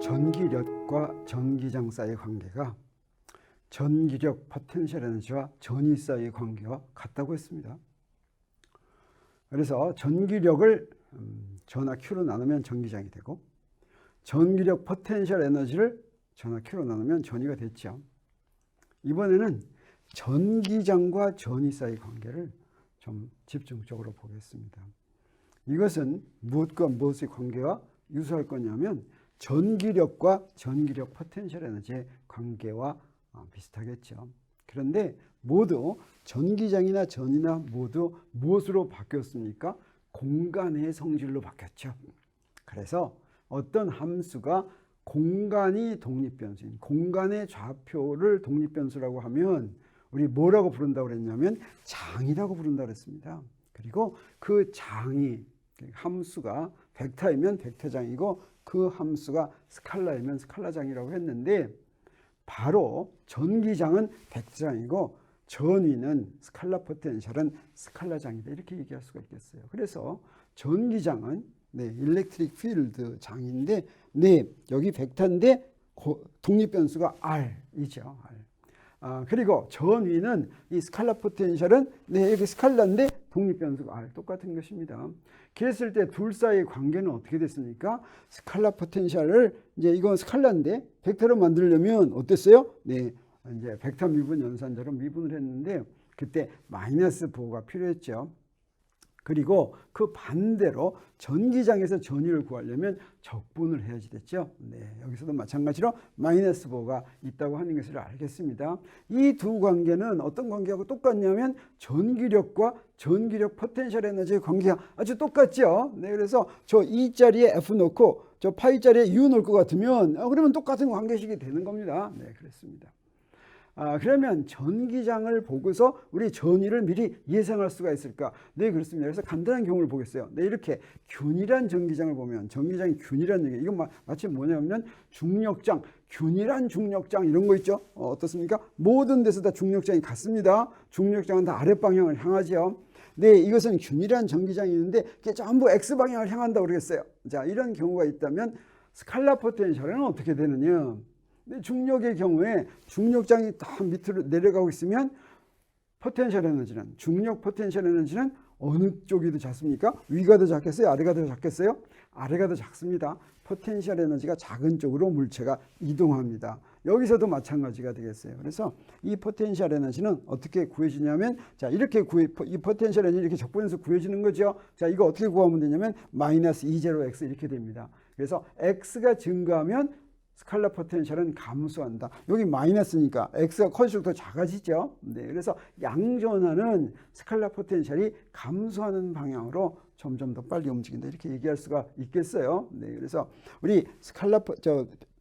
전기력과 전기장 사이의 관계가 전기력 포텐셜 에너지와 전위 사이의 관계와 같다고 했습니다. 그래서 전기력을 전하 Q로 나누면 전기장이 되고, 전기력 포텐셜 에너지를 전하 Q로 나누면 전위가 됐죠. 이번에는 전기장과 전위 사이의 관계를 좀 집중적으로 보겠습니다. 이것은 무엇과 무엇의 관계와 유사할 거냐면 전기력과 전기력 포텐셜 에너지의 관계와 비슷하겠죠. 그런데 모두 전기장이나 전이나 모두 무엇으로 바뀌었습니까? 공간의 성질로 바뀌었죠. 그래서 어떤 함수가 공간이 독립변수인 공간의 좌표를 독립변수라고 하면 우리 뭐라고 부른다고 그랬냐면 장이라고 부른다고 그랬습니다. 그리고 그 장이 함수가 벡터이면 벡터장이고 그 함수가 스칼라이면 스칼라장이라고 했는데, 바로 전기장은 벡터장이고 전위는 스칼라 포텐셜은 스칼라장이다, 이렇게 얘기할 수가 있겠어요. 그래서 전기장은 일렉트릭 필드 장인데 여기 벡터인데 독립변수가 R이죠. R. 그리고 전위는 이 스칼라 포텐셜은 여기 스칼라인데 독립변수가 R, 똑같은 것입니다. 그랬을 때 둘 사이의 관계는 어떻게 됐습니까? 스칼라 포텐셜을 이건 스칼라인데 벡터로 만들려면 어땠어요? 이제 벡터 미분 연산자로 미분을 했는데 그때 마이너스 부호가 필요했죠. 그리고 그 반대로 전기장에서 전위를 구하려면 적분을 해야지 됐죠. 여기서도 마찬가지로 마이너스 부호가 있다고 하는 것을 알겠습니다. 이 두 관계는 어떤 관계하고 똑같냐면 전기력과 전기력 포텐셜 에너지의 관계가 아주 똑같죠. 그래서 저 E자리에 F 놓고 저 파이자리에 U 놓을 것 같으면 그러면 똑같은 관계식이 되는 겁니다. 그렇습니다. 그러면 전기장을 보고서 우리 전위를 미리 예상할 수가 있을까? 그렇습니다. 그래서 간단한 경우를 보겠어요. 이렇게 균일한 전기장을 보면, 전기장이 균일한 전기, 이건 마치 뭐냐면 중력장, 균일한 중력장 이런 거 있죠? 어떻습니까? 모든 데서 다 중력장이 같습니다. 중력장은 다 아랫방향을 향하죠. 이것은 균일한 전기장이 있는데 그게 전부 X방향을 향한다고 그러겠어요. 자, 이런 경우가 있다면 스칼라 포텐셜은 어떻게 되느냐? 중력의 경우에 중력장이 다 밑으로 내려가고 있으면 포텐셜 에너지는, 중력 포텐셜 에너지는 어느 쪽이 더 작습니까? 위가 더 작겠어요? 아래가 더 작겠어요? 아래가 더 작습니다. 포텐셜 에너지가 작은 쪽으로 물체가 이동합니다. 여기서도 마찬가지가 되겠어요. 그래서 이 포텐셜 에너지는 어떻게 구해지냐면, 자, 이렇게 이 포텐셜 에너지 이렇게 적분해서 구해지는 거죠. 자, 이거 어떻게 구하면 되냐면 마이너스 E0X 이렇게 됩니다. 그래서 X가 증가하면 스칼라 포텐셜은 감소한다. 여기 마이너스니까 X가 커질수록 더 작아지죠. 그래서 양전하는 스칼라 포텐셜이 감소하는 방향으로 점점 더 빨리 움직인다, 이렇게 얘기할 수가 있겠어요. 그래서 우리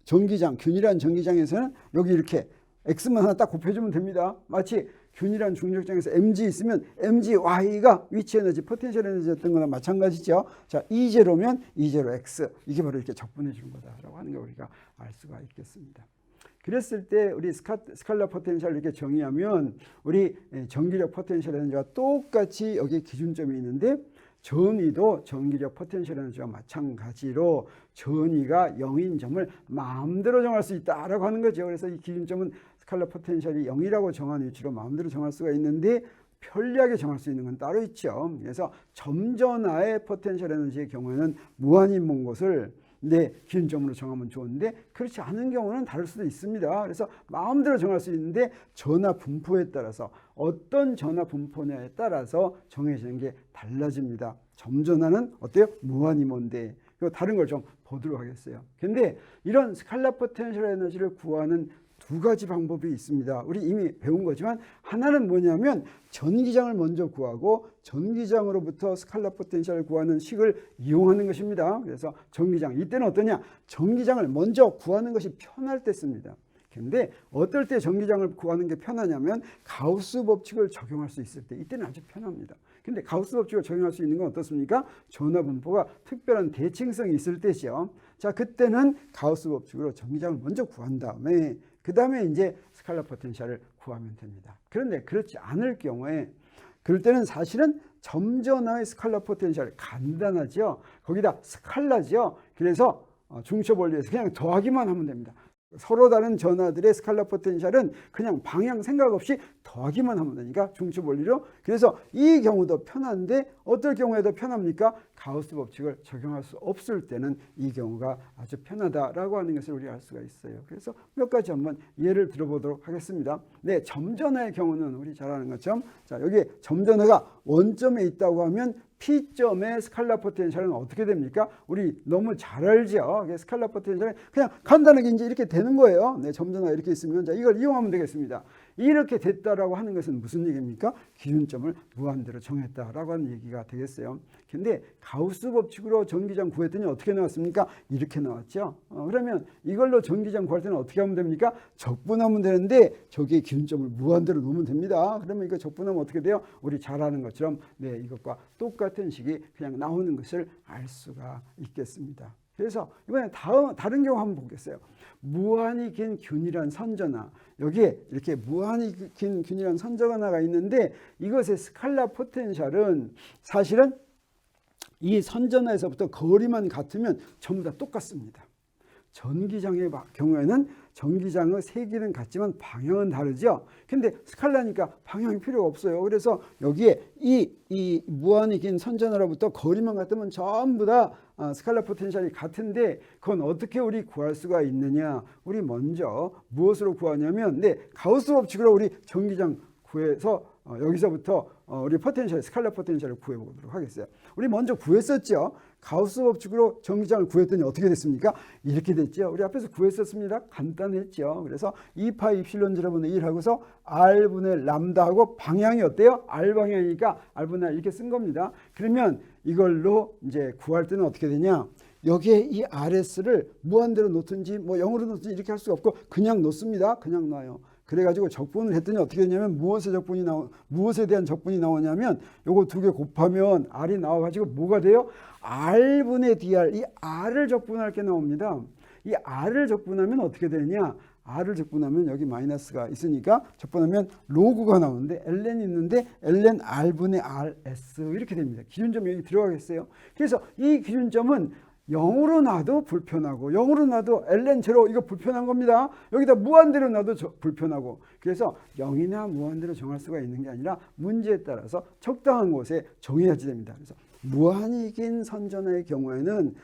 전기장, 균일한 전기장에서는 여기 이렇게 X만 하나 딱 곱해주면 됩니다. 마치 균일한 중력장에서 mg 있으면 mg y가 위치 에너지, 포텐셜 에너지였던 거나 마찬가지죠. 자, E0면 E0x, 이게 바로 이렇게 적분해 주는 거다라고 하는 게 우리가 알 수가 있겠습니다. 그랬을 때 우리 스칼라 포텐셜 이렇게 정의하면 우리 전기력 포텐셜 에너지와 똑같이 여기 기준점이 있는데, 전위도 전기력 포텐셜 에너지와 마찬가지로 전위가 0인 점을 마음대로 정할 수 있다라고 하는 거죠. 그래서 이 기준점은 스칼라 포텐셜이 0이라고 정한 위치로 마음대로 정할 수가 있는데 편리하게 정할 수 있는 건 따로 있죠. 그래서 점전하의 포텐셜 에너지의 경우에는 무한히 먼 곳을 기준점으로 정하면 좋은데, 그렇지 않은 경우는 다를 수도 있습니다. 그래서 마음대로 정할 수 있는데 전하 분포에 따라서, 어떤 전하 분포냐에 따라서 정해지는 게 달라집니다. 점전하는 어때요? 무한히 먼데. 다른 걸 좀 보도록 하겠어요. 근데 이런 스칼라 포텐셜 에너지를 구하는 두 가지 방법이 있습니다. 우리 이미 배운 거지만, 하나는 뭐냐면 전기장을 먼저 구하고 전기장으로부터 스칼라 포텐셜을 구하는 식을 이용하는 것입니다. 그래서 전기장, 이때는 어떠냐? 전기장을 먼저 구하는 것이 편할 때 씁니다. 근데 어떨 때 전기장을 구하는 게 편하냐면 가우스 법칙을 적용할 수 있을 때, 이때는 아주 편합니다. 근데 가우스 법칙을 적용할 수 있는 건 어떻습니까? 전하 분포가 특별한 대칭성이 있을 때죠. 자, 그때는 가우스 법칙으로 전기장을 먼저 구한 다음에 그 다음에 이제 스칼라 포텐셜을 구하면 됩니다. 그런데 그렇지 않을 경우에, 그럴 때는 사실은 점전하의 스칼라 포텐셜, 간단하죠. 거기다 스칼라죠. 그래서 중첩 원리에서 그냥 더하기만 하면 됩니다. 서로 다른 전하들의 스칼라 포텐셜은 그냥 방향 생각 없이 더하기만 하면 되니까 중첩 원리로. 그래서 이 경우도 편한데 어떨 경우에 더 편합니까? 가우스 법칙을 적용할 수 없을 때는 이 경우가 아주 편하다라고 하는 것을 우리가 알 수가 있어요. 그래서 몇 가지 한번 예를 들어보도록 하겠습니다. 네, 점전화의 경우는 우리 잘 아는 것처럼, 자, 여기 점전화가 원점에 있다고 하면 P점의 스칼라 포텐셜은 어떻게 됩니까? 우리 너무 잘 알죠. 스칼라 포텐셜은 그냥 간단하게 이제 이렇게 되는 거예요. 네, 점전화가 이렇게 있으면, 자, 이걸 이용하면 되겠습니다. 이렇게 됐다라고 하는 것은 무슨 얘기입니까? 기준점을 무한대로 정했다라고 하는 얘기가 되겠어요. 근데 가우스 법칙으로 전기장 구했더니 어떻게 나왔습니까? 이렇게 나왔죠. 그러면 이걸로 전기장 구할 때는 어떻게 하면 됩니까? 적분하면 되는데 저기에 기준점을 무한대로 놓으면 됩니다. 그러면 이거 적분하면 어떻게 돼요? 우리 잘 아는 것처럼, 네, 이것과 똑같은 식이 그냥 나오는 것을 알 수가 있겠습니다. 그래서 이번에 다른 경우 한번 보겠어요. 무한히 긴 균일한 선전화. 여기에 이렇게 무한히 긴 균일한 선전화가 있는데 이것의 스칼라 포텐셜은 사실은 이 선전화에서부터 거리만 같으면 전부 다 똑같습니다. 전기장의 경우에는 전기장의 세기는 같지만 방향은 다르죠. 근데 스칼라니까 방향이 필요가 없어요. 그래서 여기에 이 무한히 긴 선전화로부터 거리만 같으면 전부 다 스칼라 포텐셜이 같은데 그건 어떻게 우리 구할 수가 있느냐? 우리 먼저 무엇으로 구하냐면, 네, 가우스 법칙으로 우리 전기장 구해서 여기서부터 우리 포텐셜, 스칼라 포텐셜을 구해보도록 하겠어요. 우리 먼저 구했었죠. 가우스 법칙으로 전기장을 구했더니 어떻게 됐습니까? 이렇게 됐죠. 우리 앞에서 구했었습니다. 간단했죠. 그래서 2파이 입실론 제로분의 1 하고서 R분의 람다하고 방향이 어때요? R 방향이니까 R분의 R 이렇게 쓴 겁니다. 그러면 이걸로 이제 구할 때는 어떻게 되냐? 여기에 이 RS를 무한대로 놓든지 뭐 0으로 놓든지 이렇게 할 수가 없고 그냥 놓습니다. 그냥 놔요. 그래가지고 적분을 했더니 어떻게 되냐면 무엇에 대한 적분이 나오냐면 요거 두 개 곱하면 R이 나와가지고 뭐가 돼요? R분의 DR, 이 R을 적분할 게 나옵니다. 이 R을 적분하면 어떻게 되냐? R을 적분하면 여기 마이너스가 있으니까 적분하면 로그가 나오는데 ln이 있는데 ln R분의 RS 이렇게 됩니다. 기준점이 여기 들어가겠어요. 그래서 이 기준점은 0으로 놔도 불편하고 0으로 놔도 ln 제로 이거 불편한 겁니다. 여기다 무한대로 놔도 불편하고. 그래서 0이나 무한대로 정할 수가 있는 게 아니라 문제에 따라서 적당한 곳에 정해야지 됩니다. 그래서 무한히 긴 선전화의 경우에는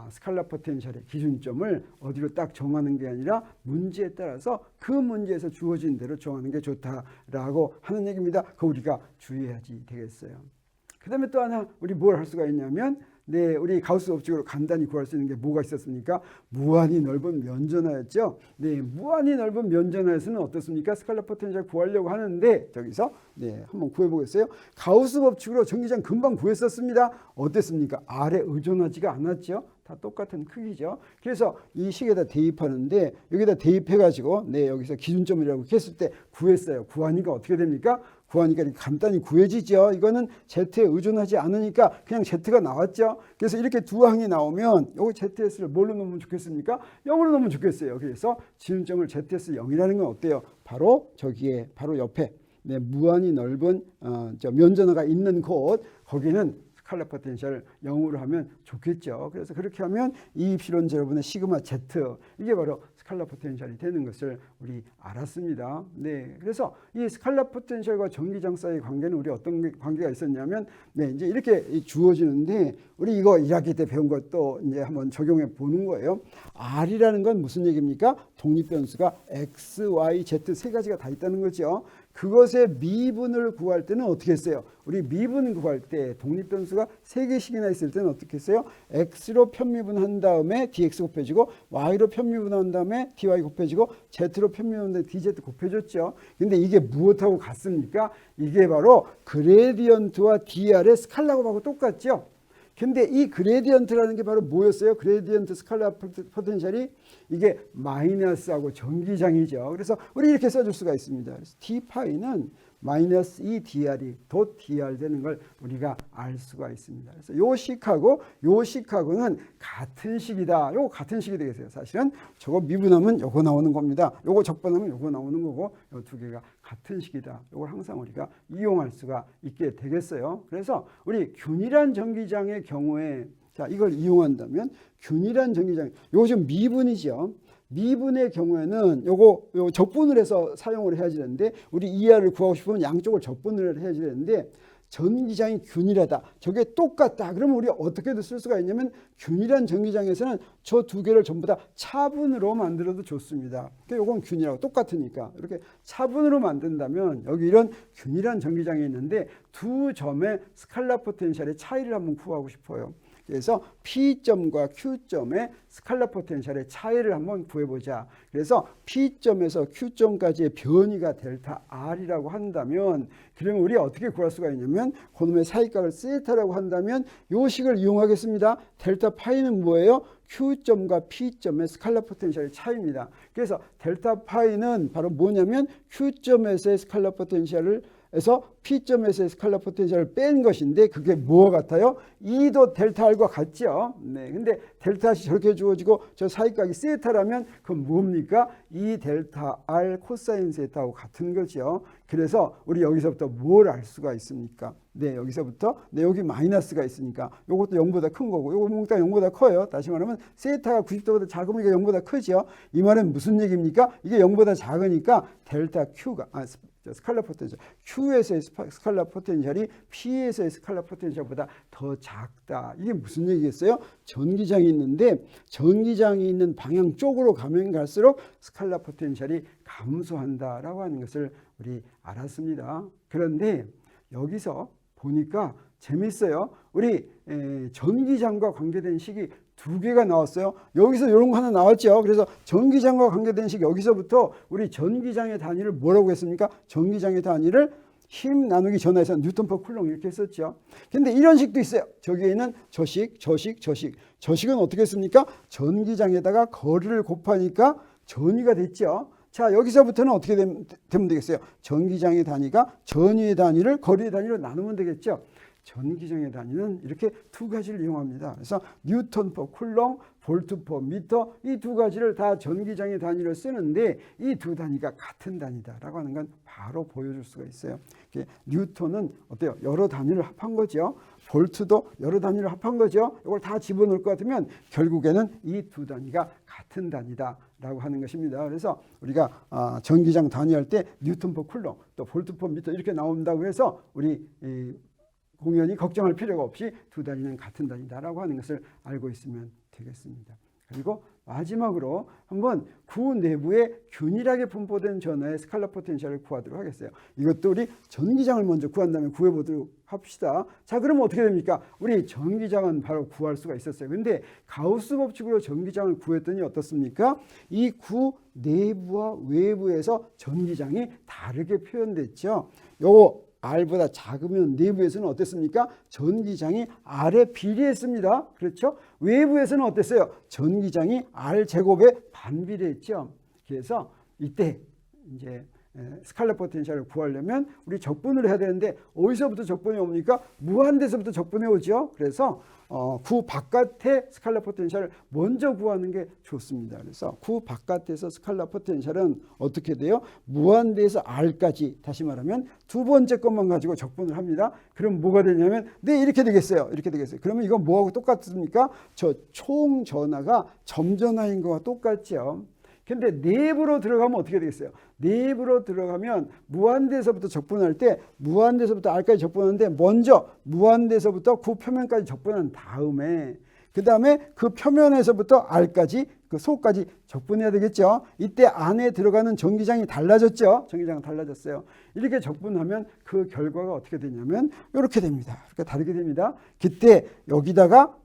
스칼라 포텐셜의 기준점을 어디로 딱 정하는 게 아니라 문제에 따라서 그 문제에서 주어진 대로 정하는 게 좋다라고 하는 얘기입니다. 그거 우리가 주의해야지 되겠어요. 그 다음에 또 하나 우리 뭘 할 수가 있냐면, 네, 우리 가우스 법칙으로 간단히 구할 수 있는 게 뭐가 있었습니까? 무한히 넓은 면전화였죠. 네, 무한히 넓은 면전화에서는 어떻습니까? 스칼라 포텐셜 구하려고 하는데 저기서 네, 한번 구해보겠어요. 가우스 법칙으로 전기장 금방 구했었습니다. 어땠습니까? R에 의존하지가 않았죠. 다 똑같은 크기죠. 그래서 이 식에다 대입하는데 여기다 대입해가지고 네, 여기서 기준점이라고 했을 때 구했어요. 구하니까 어떻게 됩니까? 구하니까 간단히 구해지죠. 이거는 Z에 의존하지 않으니까 그냥 Z가 나왔죠. 그래서 이렇게 두 항이 나오면 여기 ZS를 뭘로 넣으면 좋겠습니까? 0으로 넣으면 좋겠어요. 그래서 기준점을 ZS 0이라는 건 어때요? 바로 저기에 바로 옆에 네, 무한히 넓은 면전화가 있는 곳, 거기는 스칼라 포텐셜을 0으로 하면 좋겠죠. 그래서 그렇게 하면 이입실온 제로분의 시그마 Z, 이게 바로 스칼라 포텐셜이 되는 것을 우리 알았습니다. 네, 그래서 이 스칼라 포텐셜과 전기장 사이의 관계는 우리 어떤 관계가 있었냐면, 네, 이제 이렇게 주어지는데 우리 이거 1학기 때 배운 것도 이제 한번 적용해 보는 거예요. R이라는 건 무슨 얘기입니까? 독립변수가 X, Y, Z 세 가지가 다 있다는 거죠. 그것의 미분을 구할 때는 어떻게 했어요? 우리 미분 구할 때 독립변수가 3개씩이나 있을 때는 어떻게 했어요? X로 편미분한 다음에 dx 곱해지고 Y로 편미분한 다음에 dy 곱해지고 Z로 편미분한 다음에 dz 곱해졌죠. 근데 이게 무엇하고 같습니까? 이게 바로 그레디언트와 dr의 스칼라곱하고 똑같죠. 근데 이 그레디언트라는 게 바로 뭐였어요? 그레디언트 스칼라 포텐셜이 이게 마이너스하고 전기장이죠. 그래서 우리 이렇게 써줄 수가 있습니다. 그래서 d파이는 마이너스 2dr이 도 dr 되는 걸 우리가 알 수가 있습니다. 그래서 요 식하고는 같은 식이다. 요거 같은 식이 되겠어요. 사실은 저거 미분하면 요거 나오는 겁니다. 요거 적분하면 요거 나오는 거고 요 두 개가 같은 식이다. 요걸 항상 우리가 이용할 수가 있게 되겠어요. 그래서 우리 균일한 전기장의 경우에 자, 이걸 이용한다면 균일한 전기장, 요거 지금 미분이죠. 미분의 경우에는 요거 적분을 해서 사용을 해야지 되는데, 우리 ER을 구하고 싶으면 양쪽을 적분을 해야지 되는데, 전기장이 균일하다, 저게 똑같다, 그러면 우리 어떻게도 쓸 수가 있냐면, 균일한 전기장에서는 저 두 개를 전부 다 차분으로 만들어도 좋습니다. 그러니까 요건 균일하고 똑같으니까 이렇게 차분으로 만든다면, 여기 이런 균일한 전기장이 있는데 두 점의 스칼라 포텐셜의 차이를 한번 구하고 싶어요. 그래서 P점과 Q점의 스칼라 포텐셜의 차이를 한번 구해보자. 그래서 P점에서 Q점까지의 변이가 델타 R이라고 한다면, 그러면 우리 어떻게 구할 수가 있냐면, 그놈의 사이각을 세타라고 한다면 요 식을 이용하겠습니다. 델타 파이는 뭐예요? Q점과 P점의 스칼라 포텐셜의 차이입니다. 그래서 델타 파이는 바로 뭐냐면 Q점에서의 스칼라 포텐셜을 에서 P점에서의 스칼라 포텐셜을 뺀 것인데, 그게 뭐와 같아요? E도 델타 R과 같죠. 네, 근데 델타 R이 저렇게 주어지고 저 사이각이 세타라면 그건 뭡니까? E 델타 R 코사인 세타하고 같은 거죠. 그래서 우리 여기서부터 뭘 알 수가 있습니까? 네, 여기서부터 여기 마이너스가 있으니까 요것도 0보다 큰 거고, 요거 몽땅 0보다 커요. 다시 말하면 세타가 90도보다 작으니까 0보다 크죠. 이 말은 무슨 얘기입니까? 이게 0보다 작으니까 델타 Q가 스칼라 포텐셜, Q에서의 스칼라 포텐셜이 P에서의 스칼라 포텐셜보다 더 작다. 이게 무슨 얘기겠어요? 전기장이 있는데 전기장이 있는 방향 쪽으로 가면 갈수록 스칼라 포텐셜이 감소한다라고 하는 것을 우리 알았습니다. 그런데 여기서 보니까 재밌어요. 우리 전기장과 관계된 식이 두 개가 나왔어요. 여기서 이런 거 하나 나왔죠. 그래서 전기장과 관계된 식, 여기서부터 우리 전기장의 단위를 뭐라고 했습니까? 전기장의 단위를 힘 나누기 전하에서 뉴턴 퍼 쿨롱 이렇게 했었죠. 근데 이런 식도 있어요. 저기에는 저식. 저식은 어떻게 했습니까? 전기장에다가 거리를 곱하니까 전위가 됐죠. 자, 여기서부터는 어떻게 되면 되겠어요? 전기장의 단위가 전위의 단위를 거리의 단위로 나누면 되겠죠. 전기장의 단위는 이렇게 두 가지를 이용합니다. 그래서 뉴턴 퍼 쿨롱, 볼트 퍼 미터, 이 두 가지를 다 전기장의 단위로 쓰는데 이 두 단위가 같은 단위다라고 하는 건 바로 보여줄 수가 있어요. 뉴턴은 어때요? 여러 단위를 합한 거죠. 볼트도 여러 단위를 합한 거죠. 이걸 다 집어넣을 것 같으면 결국에는 이 두 단위가 같은 단위다라고 하는 것입니다. 그래서 우리가 전기장 단위할 때 뉴턴 퍼 쿨롱, 또 볼트 퍼 미터 이렇게 나온다고 해서 우리 공연히 걱정할 필요가 없이 두 단위는 같은 단위다라고 하는 것을 알고 있으면 되겠습니다. 그리고 마지막으로 한번 구 내부에 균일하게 분포된 전하의 스칼라 포텐셜을 구하도록 하겠어요. 이것도 우리 전기장을 먼저 구한 다음에 구해보도록 합시다. 자, 그러면 어떻게 됩니까? 우리 전기장은 바로 구할 수가 있었어요. 근데 가우스 법칙으로 전기장을 구했더니 어떻습니까? 이 구 내부와 외부에서 전기장이 다르게 표현됐죠. 요거 R보다 작으면 내부에서는 어땠습니까? 전기장이 R에 비례했습니다. 그렇죠? 외부에서는 어땠어요? 전기장이 R 제곱에 반비례했죠. 그래서 이때 이제 스칼라 포텐셜을 구하려면 우리 적분을 해야 되는데 어디서부터 적분이 옵니까? 무한대에서부터 적분이 오죠. 그래서 구 바깥의 스칼라 포텐셜을 먼저 구하는 게 좋습니다. 그래서 구 바깥에서 스칼라 포텐셜은 어떻게 돼요? 무한대에서 R까지, 다시 말하면 두 번째 것만 가지고 적분을 합니다. 그럼 뭐가 되냐면 네, 이렇게 되겠어요. 이렇게 되겠어요. 그러면 이건 뭐하고 똑같습니까? 저 총 전하가 점 전하인 거와 똑같죠. 근데 내부로 들어가면 어떻게 되겠어요? 내부로 들어가면 무한대에서부터 적분할 때 무한대에서부터 R까지 적분하는데 먼저 무한대에서부터 구 표면까지 적분한 다음에 그 다음에 그 표면에서부터 R까지 그 소까지 적분해야 되겠죠. 이때 안에 들어가는 전기장이 달라졌죠. 전기장은 달라졌어요. 이렇게 적분하면 그 결과가 어떻게 되냐면 이렇게 됩니다. 이렇게 다르게 됩니다. 그때 여기다가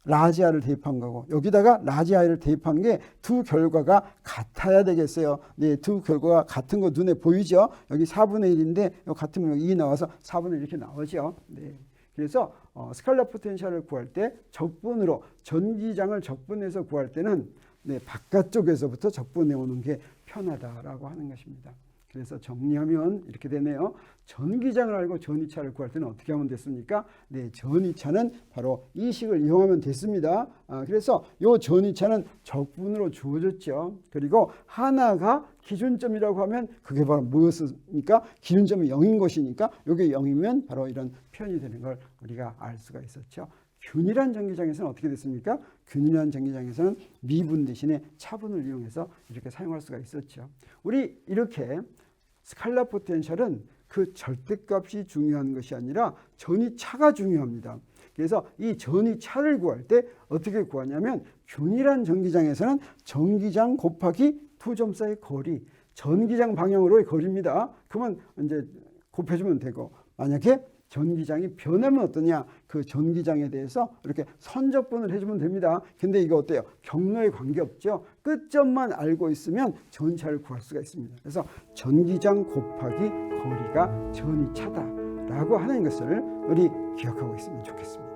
라지 R을 대입한 거고 여기다가 라지 I를 대입한 게 두 결과가 같아야 되겠어요. 네, 두 결과가 같은 거 눈에 보이죠? 여기 4분의 1인데 여기 같으면 여기 2 나와서 4분의 1 이렇게 나오죠. 네. 그래서 스칼라 포텐셜을 구할 때 적분으로 전기장을 적분해서 구할 때는 네, 바깥쪽에서부터 적분해 오는 게 편하다라고 하는 것입니다. 그래서 정리하면 이렇게 되네요. 전기장을 알고 전이차를 구할 때는 어떻게 하면 됐습니까? 네, 전이차는 바로 이 식을 이용하면 됐습니다. 그래서 이 전이차는 적분으로 주어졌죠. 그리고 하나가 기준점이라고 하면 그게 바로 뭐였습니까? 기준점이 0인 것이니까 이게 0이면 바로 이런 표현이 되는 걸 우리가 알 수가 있었죠. 균일한 전기장에서는 어떻게 됐습니까? 균일한 전기장에서는 미분 대신에 차분을 이용해서 이렇게 사용할 수가 있었죠. 우리 이렇게 스칼라 포텐셜은 그 절대값이 중요한 것이 아니라 전위차가 중요합니다. 그래서 이 전위차를 구할 때 어떻게 구하냐면 균일한 전기장에서는 전기장 곱하기 두 점 사이의 거리, 전기장 방향으로의 거리입니다. 그러면 이제 곱해주면 되고, 만약에 전기장이 변하면 어떠냐, 그 전기장에 대해서 이렇게 선적분을 해주면 됩니다. 근데 이거 어때요? 경로에 관계없죠. 끝점만 알고 있으면 전차를 구할 수가 있습니다. 그래서 전기장 곱하기 거리가 전위차다라고 하는 것을 우리 기억하고 있으면 좋겠습니다.